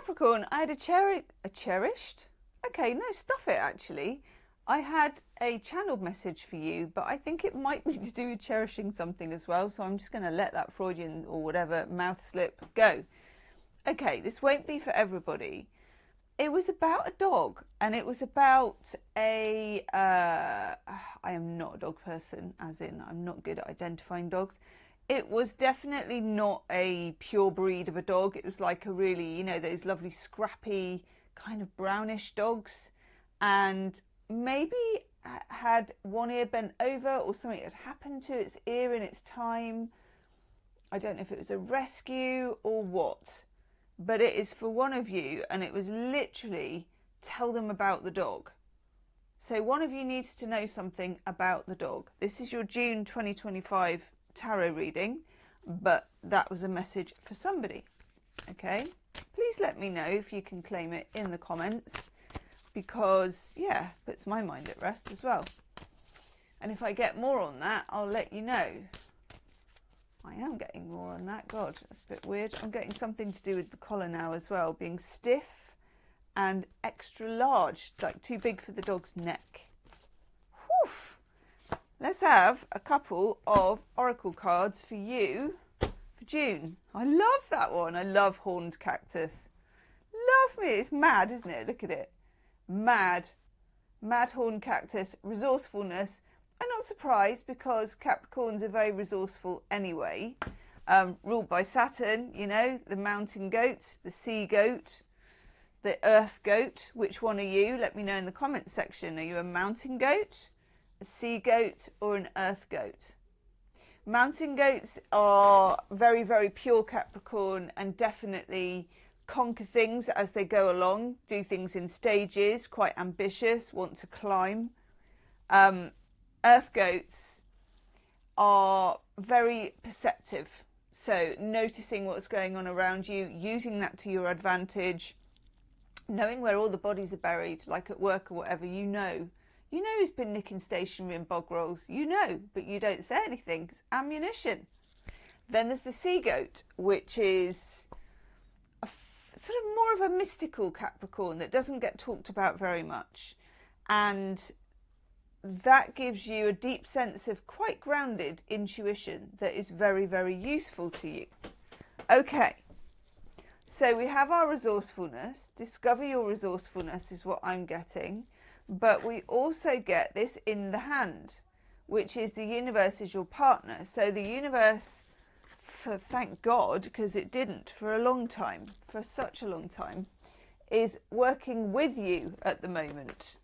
Capricorn, I had a cherished? Okay, no, stuff it actually. I had a channeled message for you, but I think it might be to do with cherishing something as well. So I'm just going to let that Freudian or whatever mouth slip go. Okay, this won't be for everybody. It was about a dog, and it was about a... I am not a dog person, as in I'm not good at identifying dogs. It was definitely not a pure breed of a dog. It was like a really, you know, those lovely scrappy kind of brownish dogs, and maybe had one ear bent over or something had happened to its ear in its time. I don't know if it was a rescue or what, but it is for one of you, and it was literally tell them about the dog. So one of you needs to know something about the dog. This is your June 2025 tarot reading, but that was a message for somebody. Okay, please let me know if you can claim it in the comments, because yeah, puts my mind at rest as well. And if I get more on that, I'll let you know. I am getting more on that. God, that's a bit weird. I'm getting something to do with the collar now as well, being stiff and extra large, like too big for the dog's neck. Whew. Let's have a couple of oracle cards for you for June. I love that one. I love horned cactus. Love me. It's mad, isn't it? Look at it. Mad. Mad horned cactus. Resourcefulness. I'm not surprised, because Capricorns are very resourceful anyway. Ruled by Saturn, you know, the mountain goat, the sea goat, the earth goat. Which one are you? Let me know in the comments section. Are you a mountain goat, a sea goat, or an earth goat? Mountain goats are very, very pure Capricorn, and definitely conquer things as they go along, do things in stages, quite ambitious, want to climb. Earth goats are very perceptive, so noticing what's going on around you, using that to your advantage, knowing where all the bodies are buried, like at work or whatever. You know who's been nicking stationery and bog rolls, you know, but you don't say anything. It's ammunition. Then there's the sea goat, which is sort of more of a mystical Capricorn that doesn't get talked about very much, and that gives you a deep sense of quite grounded intuition that is very, very useful to you. Okay, so we have our resourcefulness. Discover your resourcefulness is what I'm getting, but we also get this in the hand, which is the universe is your partner. So the universe, for thank God, because it didn't for a long time, for such a long time, is working with you at the moment,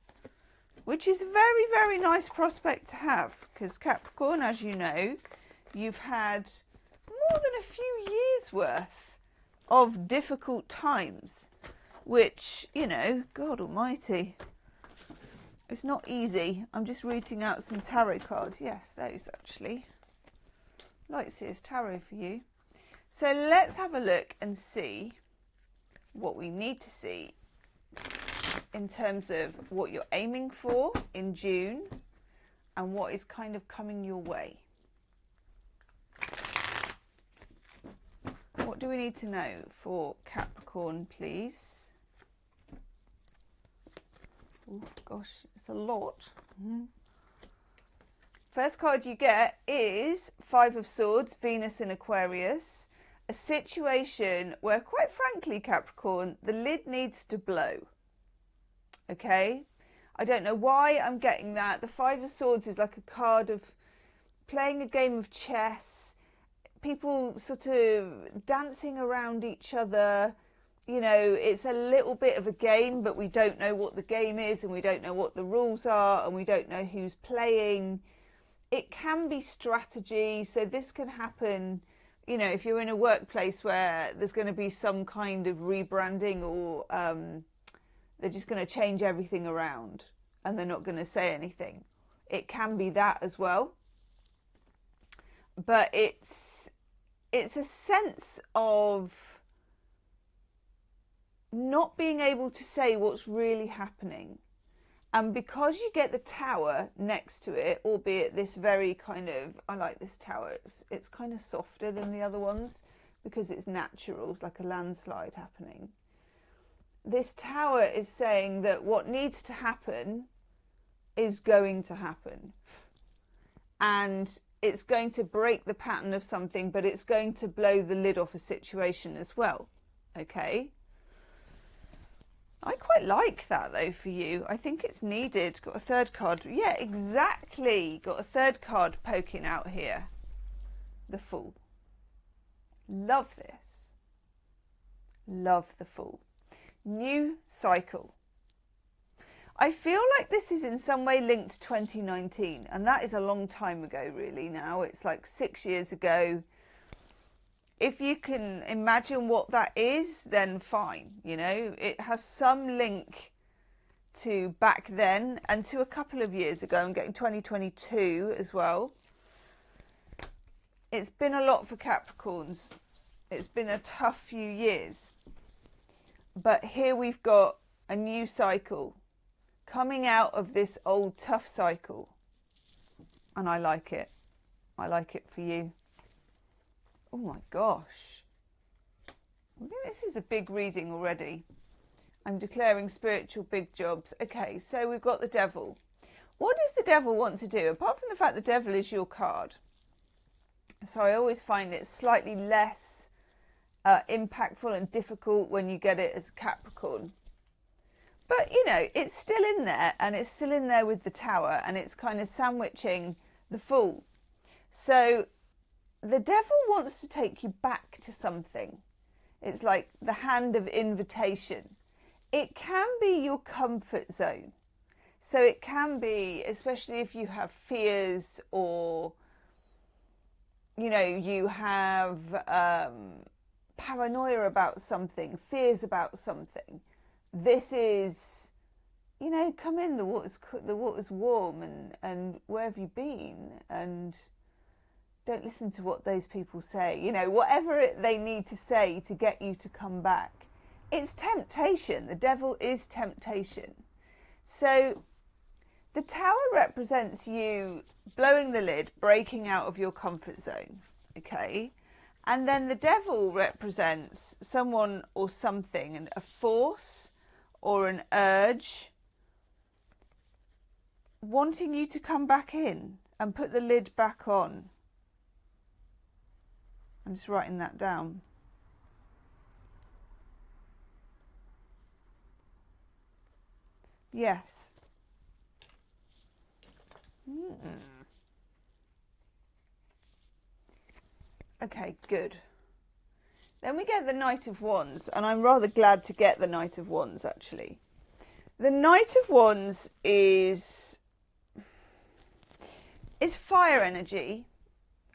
which is a very, very nice prospect to have, because Capricorn, as you know, you've had more than a few years worth of difficult times, which, you know, God almighty, it's not easy. I'm just reading out some tarot cards. Yes, those actually. Lightseer's tarot for you. So let's have a look and see what we need to see in terms of what you're aiming for in June and what is kind of coming your way. What do we need to know for Capricorn, please? Oh gosh, it's a lot. First card you get is Five of Swords, Venus in Aquarius. A situation where, quite frankly, Capricorn, the lid needs to blow. Okay, I don't know why I'm getting that. The Five of Swords is like a card of playing a game of chess, people sort of dancing around each other. You know, it's a little bit of a game, but we don't know what the game is, and we don't know what the rules are, and we don't know who's playing. It can be strategy, so this can happen, you know, if you're in a workplace where there's going to be some kind of rebranding, or they're just going to change everything around and they're not going to say anything. It can be that as well. But it's a sense of not being able to say what's really happening. And because you get the tower next to it, albeit this very kind of, I like this tower, it's kind of softer than the other ones because it's natural, it's like a landslide happening. this tower is saying that what needs to happen is going to happen. And it's going to break the pattern of something, but it's going to blow the lid off a situation as well. Okay? I quite like that though for you. I think it's needed. Got a third card. Yeah, exactly. Got a third card poking out here. The Fool. Love this. Love the Fool. New cycle. I feel like this is in some way linked to 2019, and that is a long time ago really now. It's like 6 years ago. If you can imagine what that is, then fine. You know, it has some link to back then and to a couple of years ago. I'm getting 2022 as well. It's been a lot for Capricorns. It's been a tough few years. But here we've got a new cycle coming out of this old tough cycle. And I like it. I like it for you. Oh my gosh. This is a big reading already. I'm declaring spiritual big jobs. Okay, so we've got the Devil. What does the Devil want to do? Apart from the fact the Devil is your card. So I always find it slightly less impactful and difficult when you get it as a Capricorn. But, you know, it's still in there, and it's still in there with the Tower, and it's kind of sandwiching the Fool. So the Devil wants to take you back to something. It's like the hand of invitation. It can be your comfort zone. So it can be, especially if you have fears or, you know, you have paranoia about something, fears about something. This is, you know, come in, the water's warm, and where have you been? And don't listen to what those people say. You know, whatever they need to say to get you to come back. It's temptation. The Devil is temptation. So the Tower represents you blowing the lid, breaking out of your comfort zone. Okay? And then the Devil represents someone or something, and a force or an urge wanting you to come back in and put the lid back on. I'm just writing that down. Yes. Okay, good. Then we get the Knight of Wands, and I'm rather glad to get the Knight of Wands, actually. The Knight of Wands is fire energy,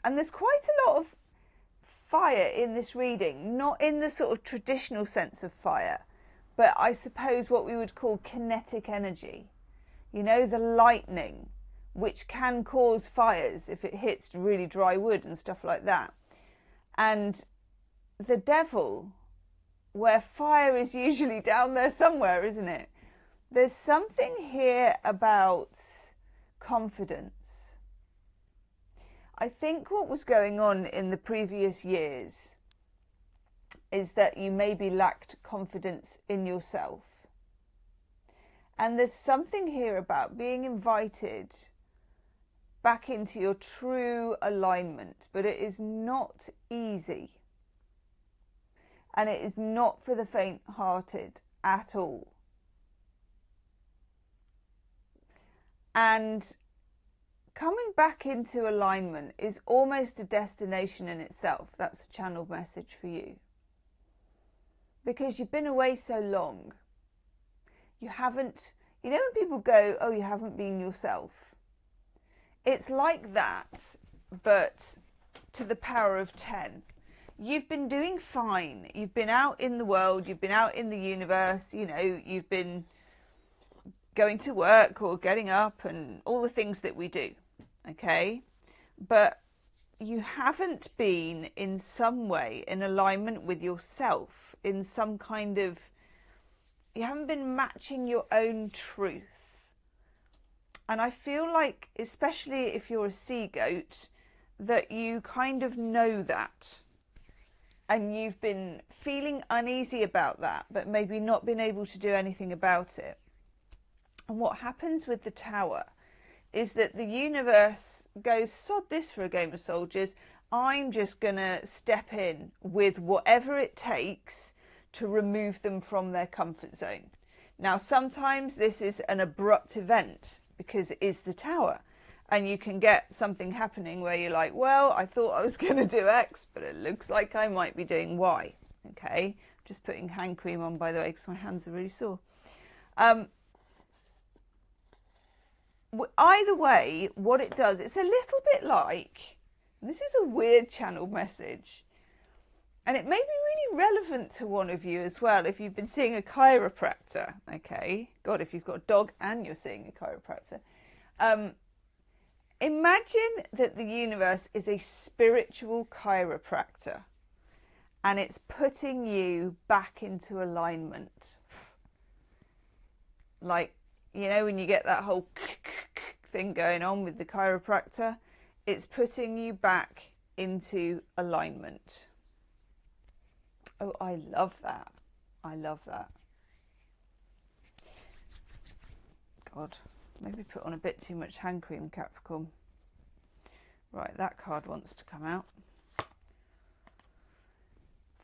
and there's quite a lot of fire in this reading, not in the sort of traditional sense of fire, but I suppose what we would call kinetic energy. You know, the lightning, which can cause fires if it hits really dry wood and stuff like that. And the Devil, where fire is usually down there somewhere, isn't it? There's something here about confidence. I think what was going on in the previous years is that you maybe lacked confidence in yourself. And there's something here about being invited back into your true alignment, but it is not easy. And it is not for the faint-hearted at all. And coming back into alignment is almost a destination in itself. That's a channeled message for you. Because you've been away so long. You haven't, you know when people go, oh, you haven't been yourself? It's like that, but to the power of 10. You've been doing fine. You've been out in the world. You've been out in the universe. You know, you've been going to work or getting up and all the things that we do. Okay? But you haven't been in some way in alignment with yourself, in some kind of, you haven't been matching your own truth. And I feel like, especially if you're a sea goat, that you kind of know that. and you've been feeling uneasy about that, but maybe not been able to do anything about it. And what happens with the Tower is that the universe goes, sod this for a game of soldiers. I'm just going to step in with whatever it takes to remove them from their comfort zone. Now, sometimes this is an abrupt event because it is the Tower. And you can get something happening where you're like, well, I thought I was going to do X, but it looks like I might be doing Y. Okay, just putting hand cream on, by the way, because my hands are really sore. Either way, what it does, it's a little bit like, this is a weird channel message, and it may be really relevant to one of you as well if you've been seeing a chiropractor. Okay, God, if you've got a dog and you're seeing a chiropractor. Imagine that the universe is a spiritual chiropractor and it's putting you back into alignment. Like, you know, when you get that whole thing going on with the chiropractor, it's putting you back into alignment. Oh, I love that. I love that. God. Maybe put on a bit too much hand cream, Capricorn. Right, that card wants to come out.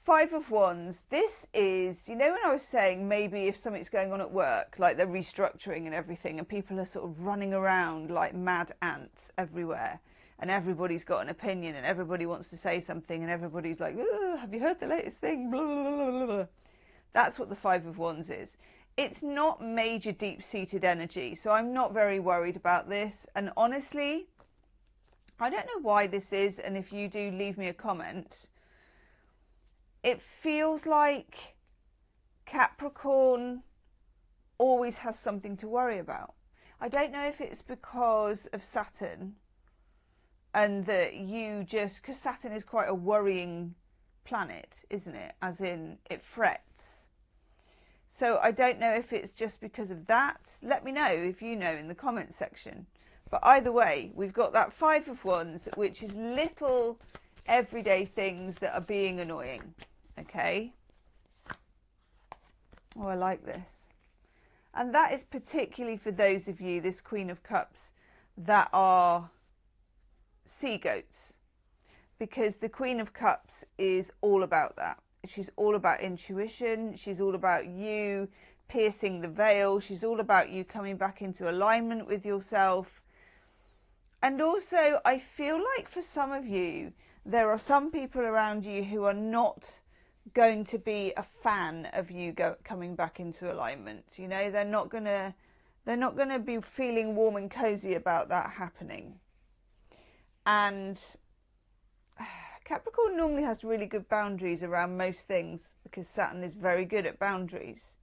Five of Wands. This is, you know when I was saying maybe if something's going on at work, like they're restructuring and everything, and people are sort of running around like mad ants everywhere, and everybody's got an opinion, and everybody wants to say something, and everybody's like, have you heard the latest thing? Blah, blah, blah, blah, blah. That's what the Five of Wands is. It's not major deep-seated energy, so I'm not very worried about this. And honestly, I don't know why this is, and if you do, leave me a comment. It feels like Capricorn always has something to worry about. I don't know if it's because of Saturn, and that you just, because Saturn is quite a worrying planet, isn't it? As in, it frets. So I don't know if it's just because of that. Let me know if you know in the comment section. But either way, we've got that Five of Wands, which is little everyday things that are being annoying. Okay? Oh, I like this. And that is particularly for those of you, this Queen of Cups, that are sea goats. Because the Queen of Cups is all about that. She's all about intuition. She's all about you piercing the veil. She's all about you coming back into alignment with yourself. And also, I feel like for some of you, there are some people around you who are not going to be a fan of you coming back into alignment. You know, they're not gonna be feeling warm and cozy about that happening. And Capricorn normally has really good boundaries around most things because Saturn is very good at boundaries.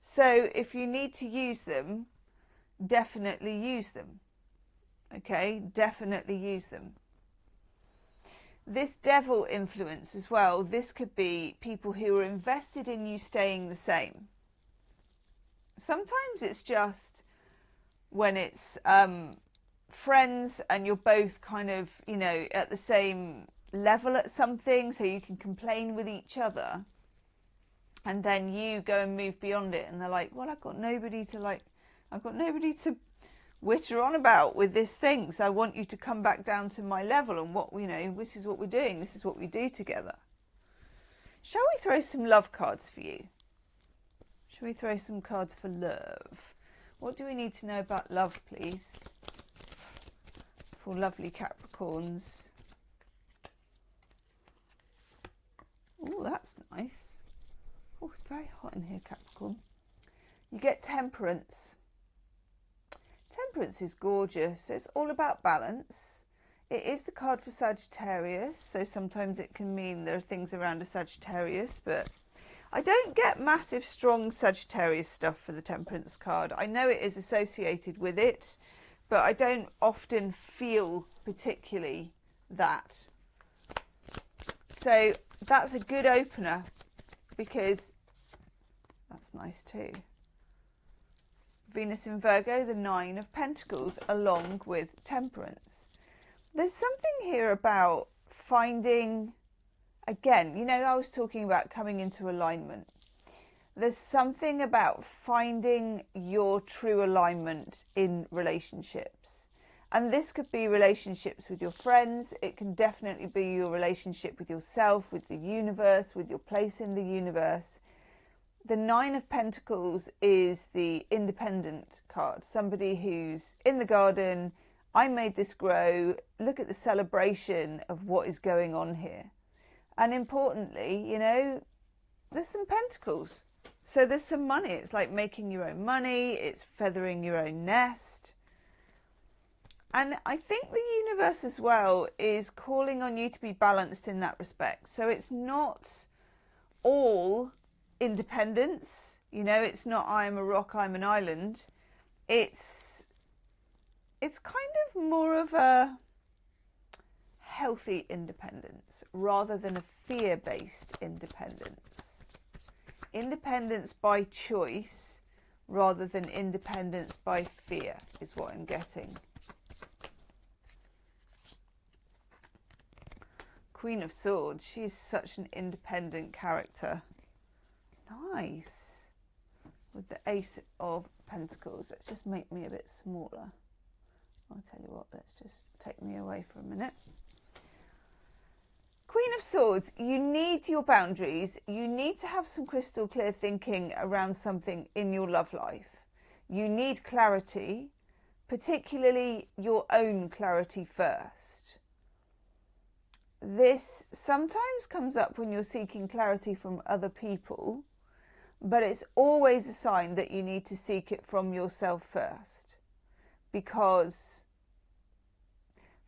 So if you need to use them, definitely use them. Okay, definitely use them. This Devil influence as well, this could be people who are invested in you staying the same. Sometimes it's just when it's friends and you're both kind of, you know, at the same level at something, so you can complain with each other, and then you go and move beyond it, and they're like, well, I've got nobody to witter on about with this thing, so I want you to come back down to my level, and what, you know, this is what we're doing, this is what we do together. Shall we throw some love cards for you? Shall we throw some cards for love? What do we need to know about love, please, for lovely Capricorns? Oh, that's nice. Oh, it's very hot in here, Capricorn. You get Temperance. Temperance is gorgeous. It's all about balance. It is the card for Sagittarius, so sometimes it can mean there are things around a Sagittarius, but I don't get massive, strong Sagittarius stuff for the Temperance card. I know it is associated with it, but I don't often feel particularly that. So that's a good opener because that's nice too. Venus in Virgo, the Nine of Pentacles, along with Temperance. There's something here about finding again, you know, I was talking about coming into alignment. There's something about finding your true alignment in relationships. And this could be relationships with your friends. It can definitely be your relationship with yourself, with the universe, with your place in the universe. The Nine of Pentacles is the independent card. Somebody who's in the garden. I made this grow. Look at the celebration of what is going on here. And importantly, you know, there's some pentacles. So there's some money. It's like making your own money. It's feathering your own nest. And I think the universe as well is calling on you to be balanced in that respect. So it's not all independence. You know, it's not I am a rock, I'm an island. It's kind of more of a healthy independence rather than a fear-based independence. Independence by choice rather than independence by fear is what I'm getting. Queen of Swords, she's such an independent character. Nice. With the Ace of Pentacles, let's just make me a bit smaller. I'll tell you what, let's just take me away for a minute. Queen of Swords, you need your boundaries. You need to have some crystal clear thinking around something in your love life. You need clarity, particularly your own clarity first. This sometimes comes up when you're seeking clarity from other people, but it's always a sign that you need to seek it from yourself first. Because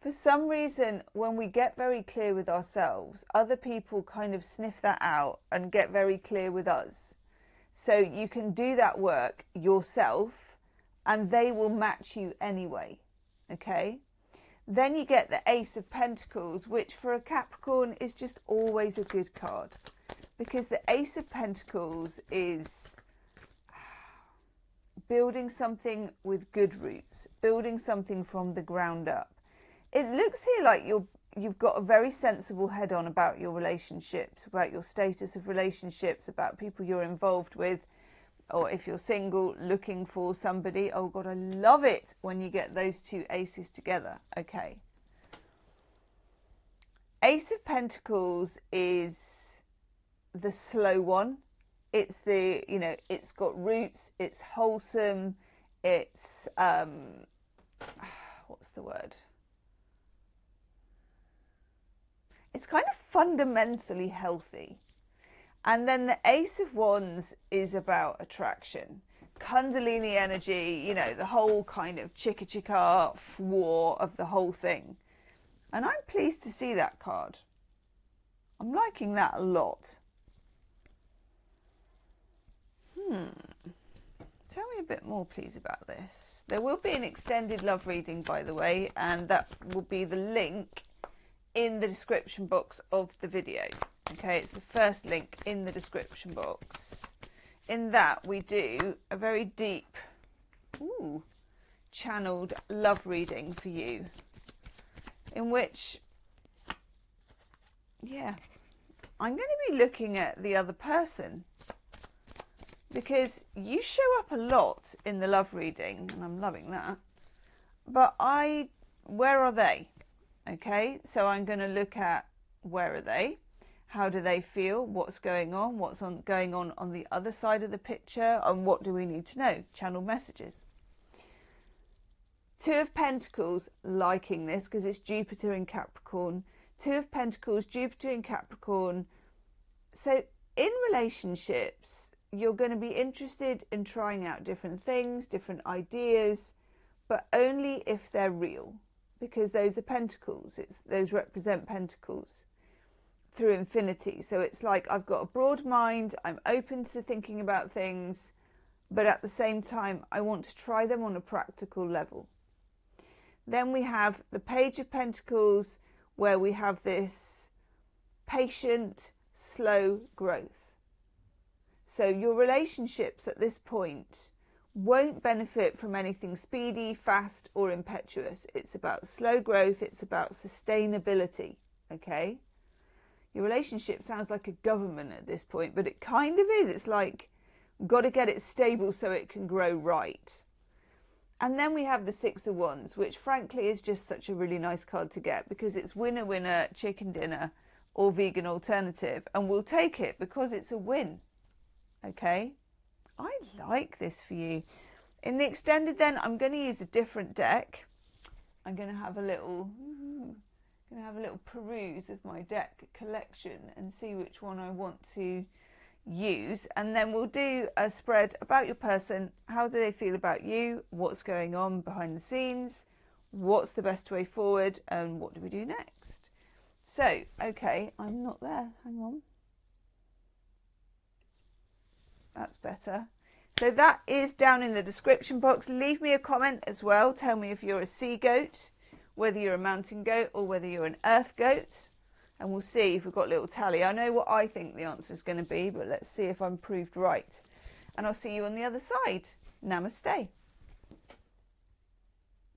for some reason, when we get very clear with ourselves, other people kind of sniff that out and get very clear with us. So you can do that work yourself and they will match you anyway. Okay? Then you get the Ace of Pentacles, which for a Capricorn is just always a good card. Because the Ace of Pentacles is building something with good roots, building something from the ground up. It looks here like you've got a very sensible head on about your relationships, about your status of relationships, about people you're involved with, or if you're single, looking for somebody. Oh God, I love it when you get those two aces together. Okay. Ace of Pentacles is the slow one. It's the, you know, it's got roots, it's wholesome, it's, what's the word? It's kind of fundamentally healthy. And then the Ace of Wands is about attraction. Kundalini energy, you know, the whole kind of chicka war of the whole thing. And I'm pleased to see that card. I'm liking that a lot. Tell me a bit more, please, about this. There will be an extended love reading, by the way, and that will be the link in the description box of the video. Okay, it's the first link in the description box. In that, we do a very deep, channeled love reading for you, in which, yeah, I'm going to be looking at the other person, because you show up a lot in the love reading, and I'm loving that. But where are they? Okay, so I'm going to look at where are they? How do they feel? What's going on? What's going on the other side of the picture? And what do we need to know? Channel messages. Two of Pentacles, liking this because it's Jupiter in Capricorn. Two of Pentacles, Jupiter in Capricorn. So in relationships, you're going to be interested in trying out different things, different ideas, but only if they're real. Because those are pentacles. Those represent pentacles through infinity. So it's like I've got a broad mind, I'm open to thinking about things, but at the same time I want to try them on a practical level. Then we have the Page of Pentacles, where we have this patient, slow growth. So your relationships at this point won't benefit from anything speedy, fast or impetuous. It's about slow growth. It's about sustainability. Okay. Your relationship sounds like a government at this point, but it kind of is. It's like, got to get it stable so it can grow right. And then we have the Six of Wands, which frankly is just such a really nice card to get because it's winner, winner, chicken dinner, or vegan alternative. And we'll take it because it's a win. Okay? I like this for you. In the extended then, I'm going to use a different deck. I'm going to have a little peruse of my deck collection and see which one I want to use, and then we'll do a spread about your person. How do they feel about you? What's going on behind the scenes? What's the best way forward? And what do we do next? So, okay, I'm not there. Hang on. That's better. So that is down in the description box. Leave me a comment as well. Tell me if you're a sea goat, whether you're a mountain goat or whether you're an earth goat. And we'll see if we've got a little tally. I know what I think the answer is going to be, but let's see if I'm proved right. And I'll see you on the other side. Namaste.